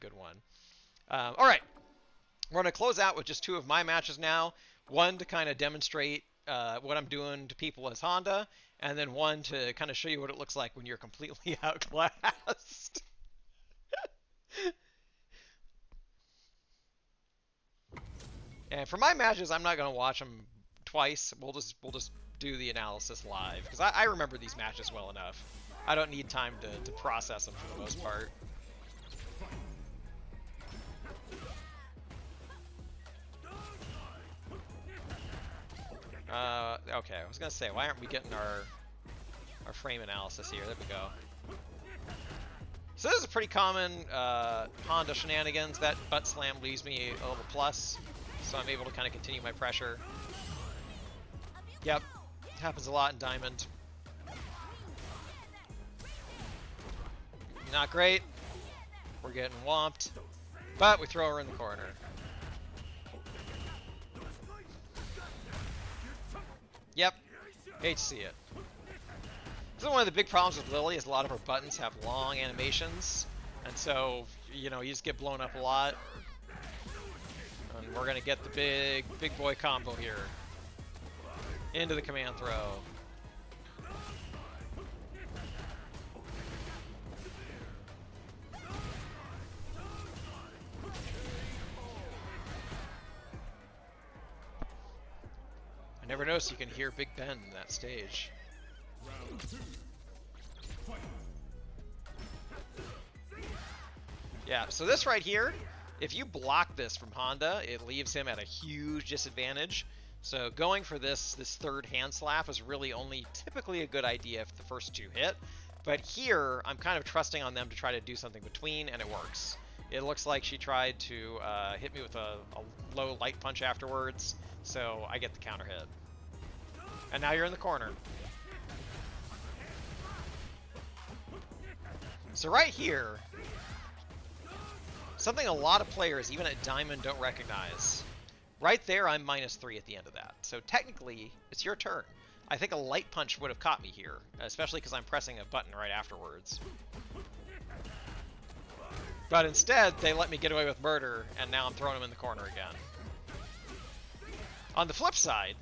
good one. All right, we're going to close out with just 2 of my matches now. One to kind of demonstrate what I'm doing to people as Honda, and then one to kind of show you what it looks like when you're completely outclassed. And for my matches, I'm not going to watch them twice. We'll just do the analysis live, because I remember these matches well enough. I don't need time to process them for the most part. Okay, I was gonna say, why aren't we getting our frame analysis here? There we go. So this is a pretty common Honda shenanigans. That butt slam leaves me a level plus, so I'm able to kind of continue my pressure. Yep, happens a lot in Diamond. Not great. We're getting whomped, but we throw her in the corner. Yep, hate to see it. This is one of the big problems with Lily, is a lot of her buttons have long animations, and so, you know, you just get blown up a lot. And we're gonna get the big boy combo here. Into the command throw. I never noticed you can hear Big Ben in that stage. Yeah, so this right here, if you block this from Honda, it leaves him at a huge disadvantage. So going for this third hand slap is really only typically a good idea if the first 2 hit. But here, I'm kind of trusting on them to try to do something between, and it works. It looks like she tried to hit me with a low light punch afterwards, so I get the counter hit. And now you're in the corner. So right here, something a lot of players, even at Diamond, don't recognize. Right there, I'm -3 at the end of that. So technically, it's your turn. I think a light punch would have caught me here, especially because I'm pressing a button right afterwards. But instead, they let me get away with murder, and now I'm throwing him in the corner again. On the flip side,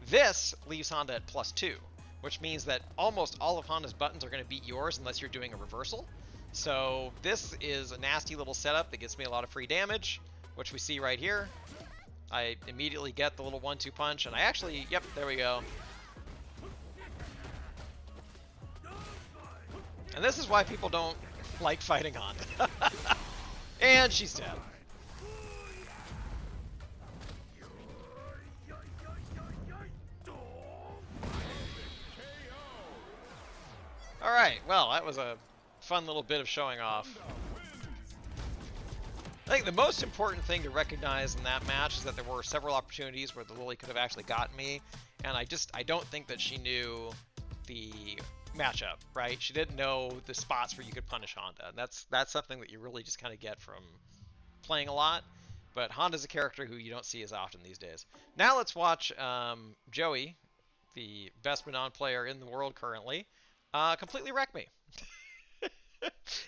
this leaves Honda at +2, which means that almost all of Honda's buttons are going to beat yours unless you're doing a reversal. So this is a nasty little setup that gets me a lot of free damage, which we see right here. I immediately get the little 1-2 punch, and I actually, yep, there we go. And this is why people don't like fighting Honda. And she's dead. Alright, well, that was a fun little bit of showing off. I think the most important thing to recognize in that match is that there were several opportunities where the Lily could have actually gotten me, and I don't think that she knew the matchup, right? She didn't know the spots where you could punish Honda, and that's something that you really just kind of get from playing a lot. But Honda's a character who you don't see as often these days. Now let's watch Joey, the best Manon player in the world currently, completely wreck me.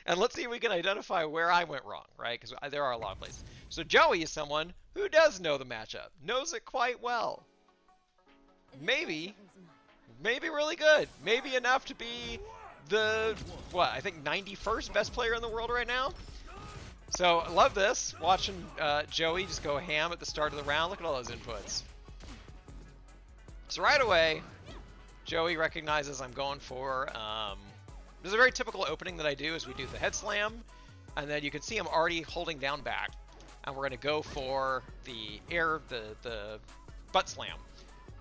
And let's see if we can identify where I went wrong, right? Because there are a lot of places. So Joey is someone who does know the matchup, knows it quite well. Maybe really good. Maybe enough to be the, what, I think 91st best player in the world right now? So I love this, watching Joey just go ham at the start of the round. Look at all those inputs. So right away, Joey recognizes I'm going for, this is a very typical opening that I do, is we do the head slam, and then you can see I'm already holding down back. And we're going to go for the the butt slam.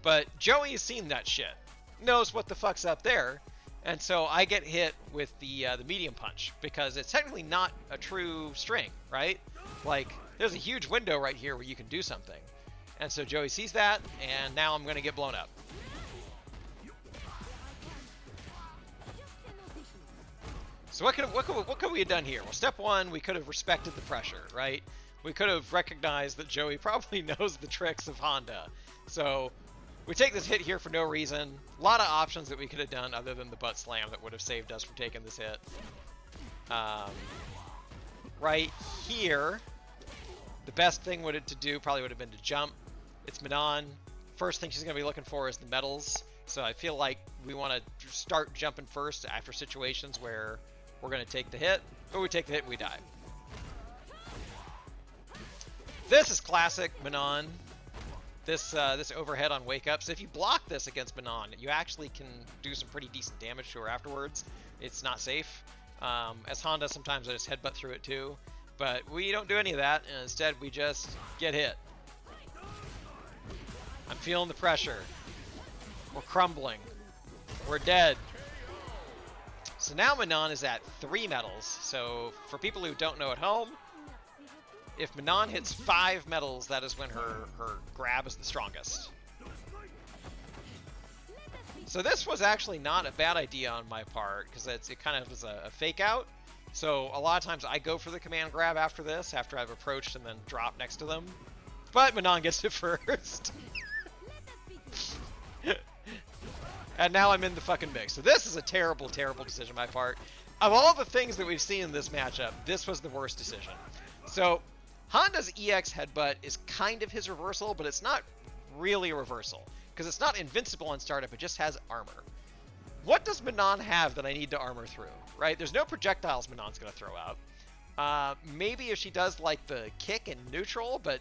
But Joey has seen that shit, knows what the fuck's up there, and so I get hit with the medium punch, because it's technically not a true string, right? Like, there's a huge window right here where you can do something. And so Joey sees that, and now I'm going to get blown up. So what could we have done here? Well, step one, we could have respected the pressure, right? We could have recognized that Joey probably knows the tricks of Honda. So we take this hit here for no reason. A lot of options that we could have done other than the butt slam that would have saved us from taking this hit. right here, the best thing to do probably would have been to jump. It's Manon. First thing she's going to be looking for is the medals. So I feel like we want to start jumping first after situations where we're going to take the hit. But we take the hit and we die. This is classic Manon. This overhead on wake up. So if you block this against Manon, you actually can do some pretty decent damage to her afterwards. It's not safe. As Honda, sometimes I just headbutt through it too. But we don't do any of that, and instead we just get hit. I'm feeling the pressure. We're crumbling. We're dead. So now Manon is at 3 medals. So for people who don't know at home, if Manon hits 5 medals, that is when her grab is the strongest. So this was actually not a bad idea on my part, because it kind of was a fake out. So a lot of times I go for the command grab after this, after I've approached and then drop next to them. But Manon gets it first. And now I'm in the fucking mix. So this is a terrible, terrible decision on my part. Of all the things that we've seen in this matchup, this was the worst decision. So Honda's EX headbutt is kind of his reversal, but it's not really a reversal. Because it's not invincible on startup, it just has armor. What does Manon have that I need to armor through, right? There's no projectiles Manon's going to throw out. Maybe if she does like the kick in neutral, but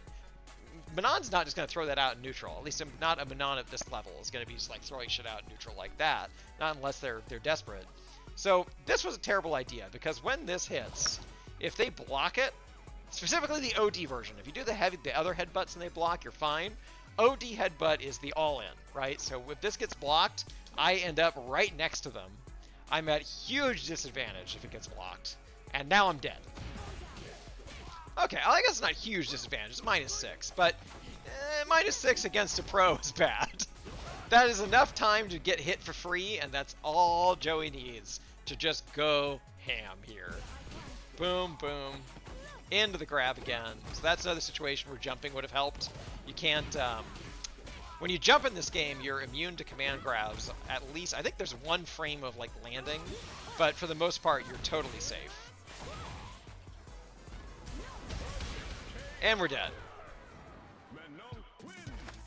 Manon's not just going to throw that out in neutral. At least not a Manon at this level is going to be just like throwing shit out in neutral like that. Not unless they're desperate. So this was a terrible idea, because when this hits, if they block it, specifically the OD version, if you do the other headbutts and they block, you're fine. OD headbutt is the all-in, right? So if this gets blocked, I end up right next to them. I'm at huge disadvantage if it gets blocked. And now I'm dead. Okay, I guess it's not huge disadvantage. It's -6. But -6 against a pro is bad. That is enough time to get hit for free, and that's all Joey needs to just go ham here. Boom, boom. Into the grab again. So that's another situation where jumping would have helped. You can't, when you jump in this game, you're immune to command grabs. At least, I think there's 1 frame of like landing, but for the most part, you're totally safe. And we're dead.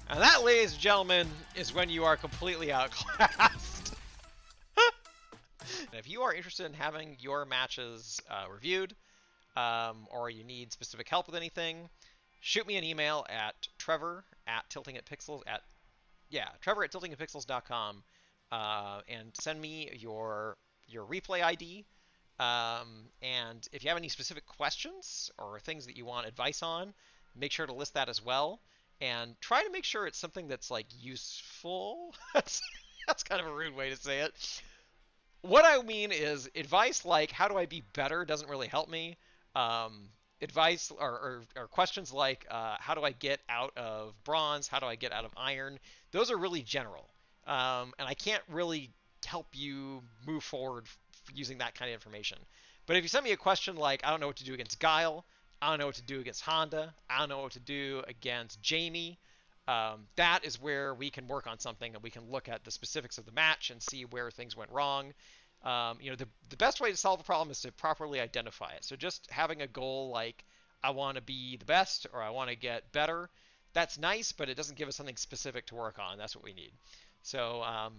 And that, ladies and gentlemen, is when you are completely outclassed. If you are interested in having your matches reviewed, or you need specific help with anything, shoot me an email at Trevor@tiltingitpixels Trevor@tiltingitpixels.com, and send me your replay ID. And if you have any specific questions or things that you want advice on, make sure to list that as well. And try to make sure it's something that's like useful. That's kind of a rude way to say it. What I mean is advice like how do I be better doesn't really help me. Advice or questions like how do I get out of bronze? How do I get out of iron? Those are really general. And I can't really help you move forward using that kind of information. But if you send me a question like, I don't know what to do against Guile, I don't know what to do against Honda, I don't know what to do against Jamie, that is where we can work on something and we can look at the specifics of the match and see where things went wrong. The best way to solve a problem is to properly identify it. So just having a goal like, I want to be the best or I want to get better, that's nice, but it doesn't give us something specific to work on. That's what we need. So,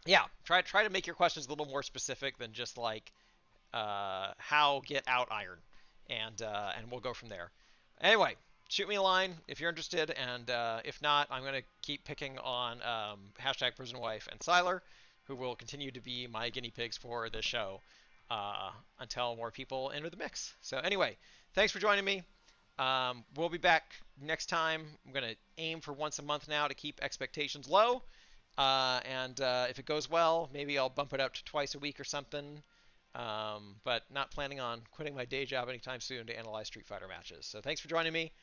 yeah, try to make your questions a little more specific than just like how get out iron, and we'll go from there. Anyway, shoot me a line if you're interested, and if not, I'm gonna keep picking on #PrisonWife and Siler, who will continue to be my guinea pigs for this show until more people enter the mix. So anyway, thanks for joining me. We'll be back next time. I'm gonna aim for once a month now to keep expectations low. And if it goes well, maybe I'll bump it up to twice a week or something. But not planning on quitting my day job anytime soon to analyze Street Fighter matches. So thanks for joining me.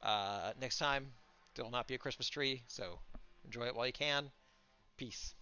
Next time, there'll not be a Christmas tree, so enjoy it while you can. Peace.